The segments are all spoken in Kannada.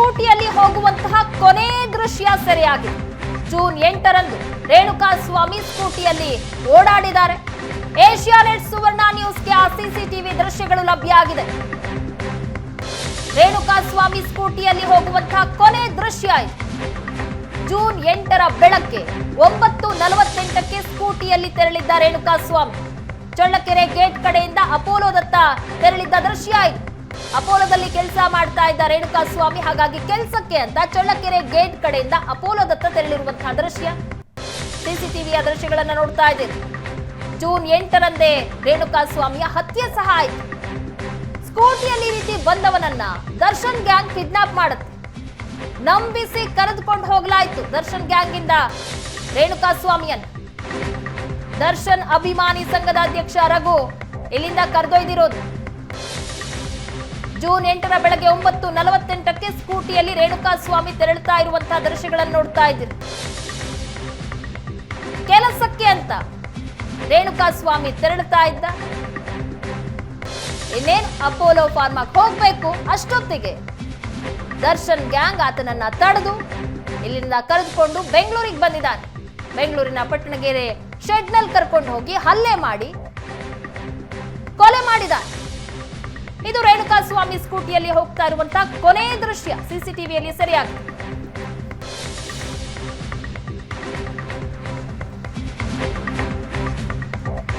ಸ್ಕೂಟಿಯಲ್ಲಿ ಹೋಗುವಂತಹ ಕೊನೆ ದೃಶ್ಯ ಸೆರೆಯಾಗಿದೆ. ಜೂನ್ 8ರಂದು ರೇಣುಕಾ ಸ್ವಾಮಿ ಸ್ಕೂಟಿಯಲ್ಲಿ ಓಡಾಡಿದ್ದಾರೆ. ಏಷ್ಯಾನೆಟ್ ಸುವರ್ಣ ನ್ಯೂಸ್ಗೆ ಆ ಸಿಸಿಟಿವಿ ದೃಶ್ಯಗಳು ಲಭ್ಯ ಆಗಿದೆ. ರೇಣುಕಾ ಸ್ವಾಮಿ ಸ್ಕೂಟಿಯಲ್ಲಿ ಹೋಗುವಂತಹ ಕೊನೆ ದೃಶ್ಯ ಇದು. ಜೂನ್ 8ರ ಬೆಳಗ್ಗೆ 9:48ಕ್ಕೆ ಸ್ಕೂಟಿಯಲ್ಲಿ ತೆರಳಿದ್ದ ರೇಣುಕಾ ಸ್ವಾಮಿ ಚಳ್ಳಕೆರೆ ಗೇಟ್ ಕಡೆಯಿಂದ ಅಪೋಲೋದತ್ತ ತೆರಳಿದ್ದ ದೃಶ್ಯ ಇದು. ಅಪೋಲೋದಲ್ಲಿ ಕೆಲಸ ಮಾಡ್ತಾ ಇದ್ದ ರೇಣುಕಾ ಸ್ವಾಮಿ, ಹಾಗಾಗಿ ಕೆಲಸಕ್ಕೆ ಅಂತ ಚಳ್ಳಕೆರೆ ಗೇಟ್ ಕಡೆಯಿಂದ ಅಪೋಲೋದತ್ತ ತೆರಳಿರುವಂತಹ ದೃಶ್ಯ ಸಿಸಿಟಿವಿಯ ದೃಶ್ಯಗಳನ್ನ ನೋಡ್ತಾ ಇದ್ದೀರಿ. ಜೂನ್ 8ರಂದೇ ರೇಣುಕಾ ಸ್ವಾಮಿಯ ಹತ್ಯೆ ಸಹ ಆಯಿತು. ಸ್ಕೂಟಿಯಲ್ಲಿ ಈ ರೀತಿ ಬಂದವನನ್ನ ದರ್ಶನ್ ಗ್ಯಾಂಗ್ ಕಿಡ್ನಾಪ್ ಮಾಡುತ್ತೆ. ನಂಬಿಸಿ ಕರೆದುಕೊಂಡು ಹೋಗಲಾಯಿತು ದರ್ಶನ್ ಗ್ಯಾಂಗ್ ಇಂದ ರೇಣುಕಾ ಸ್ವಾಮಿಯನ್ನ. ದರ್ಶನ್ ಅಭಿಮಾನಿ ಸಂಘದ ಅಧ್ಯಕ್ಷ ರಘು ಇಲ್ಲಿಂದ ಕರೆದೊಯ್ದಿರೋದು. ಜೂನ್ 8ರ ಬೆಳಗ್ಗೆ 9:48ಕ್ಕೆ ಸ್ಕೂಟಿಯಲ್ಲಿ ರೇಣುಕಾ ಸ್ವಾಮಿ ತೆರಳುತ್ತಾ ಇರುವಂತಹ ದೃಶ್ಯಗಳನ್ನು ನೋಡ್ತಾ ಇದ್ದೀರಿ. ಕೆಲಸಕ್ಕೆ ಅಂತ ರೇಣುಕಾ ಸ್ವಾಮಿ ತೆರಳುತ್ತಾ ಇದ್ದ. ಇನ್ನೇನು ಅಪೋಲೋ ಫಾರ್ಮಾಕ್ ಹೋಗ್ಬೇಕು ಅಷ್ಟೊತ್ತಿಗೆ ದರ್ಶನ್ ಗ್ಯಾಂಗ್ ಆತನನ್ನ ತಡೆದು ಇಲ್ಲಿಂದ ಕರೆದುಕೊಂಡು ಬೆಂಗಳೂರಿಗೆ ಬಂದಿದ್ದಾನೆ. ಬೆಂಗಳೂರಿನ ಪಟ್ಟಣಗೆರೆ ಶೆಡ್ನಲ್ಲಿ ಕರ್ಕೊಂಡು ಹೋಗಿ ಹಲ್ಲೆ ಮಾಡಿ ಕೊಲೆ ಮಾಡಿದ್ದಾನೆ. ಇದು ರೇಣುಕಾ ಸ್ವಾಮಿ ಸ್ಕೂಟಿಯಲ್ಲಿ ಹೋಗ್ತಾ ಇರುವಂತಹ ಕೊನೆ ದೃಶ್ಯ ಸಿಸಿಟಿವಿಯಲ್ಲಿ ಸೆರೆಯಾಗಿದೆ.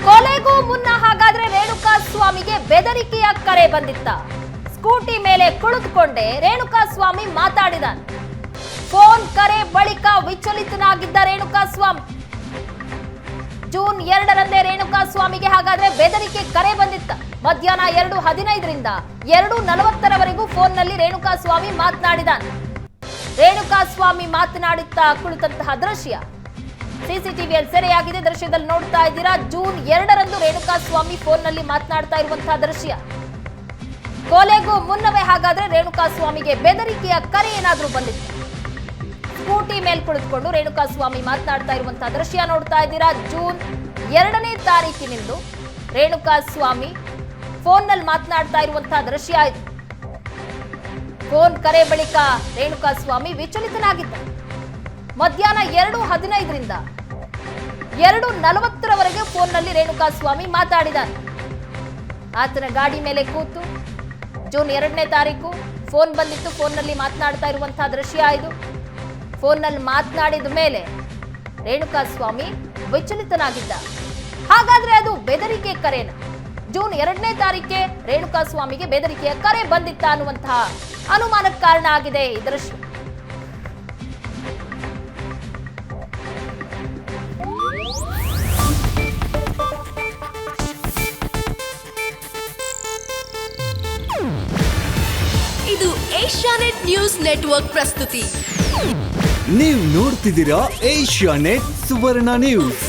ಕೊಲೆಗೂ ಮುನ್ನ ಹಾಗಾದ್ರೆ ರೇಣುಕಾ ಸ್ವಾಮಿಗೆ ಬೆದರಿಕೆಯ ಕರೆ ಬಂದಿತ್ತ? ಸ್ಕೂಟಿ ಮೇಲೆ ಕುಳಿತುಕೊಂಡೇ ರೇಣುಕಾ ಸ್ವಾಮಿ ಮಾತಾಡಿದಾನೆ. ಫೋನ್ ಕರೆ ಬಳಿಕ ವಿಚಲಿತನಾಗಿದ್ದ ರೇಣುಕಾ ಸ್ವಾಮಿ. ಜೂನ್ 2ರಂದೇ ರೇಣುಕಾ ಸ್ವಾಮಿಗೆ ಹಾಗಾದ್ರೆ ಬೆದರಿಕೆ ಕರೆ ಬಂದಿತ್ತ. ಮಧ್ಯಾಹ್ನ 2:15ರಿಂದ 2:40ರವರೆಗೂ ಫೋನ್ನಲ್ಲಿ ರೇಣುಕಾ ಸ್ವಾಮಿ ಮಾತನಾಡಿದಾನೆ. ರೇಣುಕಾ ಸ್ವಾಮಿ ಮಾತನಾಡುತ್ತಾ ಕುಳಿತಂತಹ ದೃಶ್ಯ ಸಿಸಿಟಿವಿಯಲ್ಲಿ ಸೆರೆಯಾಗಿದೆ. ದೃಶ್ಯದಲ್ಲಿ ನೋಡ್ತಾ ಇದ್ದೀರಾ. ಜೂನ್ 2ರಂದು ರೇಣುಕಾ ಸ್ವಾಮಿ ಫೋನ್ನಲ್ಲಿ ಮಾತನಾಡ್ತಾ ಇರುವಂತಹ ದೃಶ್ಯ. ಕೊಲೆಗೂ ಮುನ್ನವೇ ಹಾಗಾದ್ರೆ ರೇಣುಕಾ ಸ್ವಾಮಿಗೆ ಬೆದರಿಕೆಯ ಕರೆ ಏನಾದ್ರೂ ಬಂದಿತ್ತು? ಸ್ಕೂಟಿ ಮೇಲೆ ಕುಳಿತುಕೊಂಡು ರೇಣುಕಾ ಸ್ವಾಮಿ ಮಾತನಾಡ್ತಾ ಇರುವಂತಹ ದೃಶ್ಯ ನೋಡ್ತಾ ಇದ್ದೀರಾ. ಜೂನ್ 2ನೇ ತಾರೀಕಿನಿಂದ ರೇಣುಕಾ ಸ್ವಾಮಿ ಫೋನ್ನಲ್ಲಿ ಮಾತನಾಡ್ತಾ ಇರುವಂತಹ ದೃಶ್ಯ ಇದು. ಫೋನ್ ಕರೆ ಬಳಿಕ ರೇಣುಕಾ ಸ್ವಾಮಿ ವಿಚಲಿತನಾಗಿದ್ದ. ಮಧ್ಯಾಹ್ನ 2:15ರಿಂದ 2:40ರವರೆಗೆ ಫೋನ್ನಲ್ಲಿ ರೇಣುಕಾ ಸ್ವಾಮಿ ಮಾತಾಡಿದಾನೆ. ಆತನ ಗಾಡಿ ಮೇಲೆ ಕೂತು ಜೂನ್ 2ನೇ ತಾರೀಕು ಫೋನ್ ಬಂದಿತ್ತು. ಫೋನ್ನಲ್ಲಿ ಮಾತನಾಡ್ತಾ ಇರುವಂತಹ ದೃಶ್ಯ ಇದು. ಫೋನ್ನಲ್ಲಿ ಮಾತನಾಡಿದ ಮೇಲೆ ರೇಣುಕಾ ಸ್ವಾಮಿ ವಿಚಲಿತನಾಗಿದ್ದ. ಹಾಗಾದ್ರೆ ಅದು ಬೆದರಿಕೆ ಕರೆನ? ಜೂನ್ 2ನೇ ತಾರೀಕೆ ರೇಣುಕಾ ಸ್ವಾಮಿಗೆ ಬೆದರಿಕೆಯ ಕರೆ ಬಂದಿತ್ತ ಅನ್ನುವಂತಹ ಅನುಮಾನಕ್ಕೆ ಕಾರಣ ಆಗಿದೆ ಈ ದೃಶ್ಯ. ಇದು ಏಷ್ಯಾನೆಟ್ ನ್ಯೂಸ್ ನೆಟ್ವರ್ಕ್ ಪ್ರಸ್ತುತಿ. ನೀವು ನೋಡ್ತಿದ್ದೀರಾ ಏಷ್ಯಾನೆಟ್ ಸುವರ್ಣ ನ್ಯೂಸ್.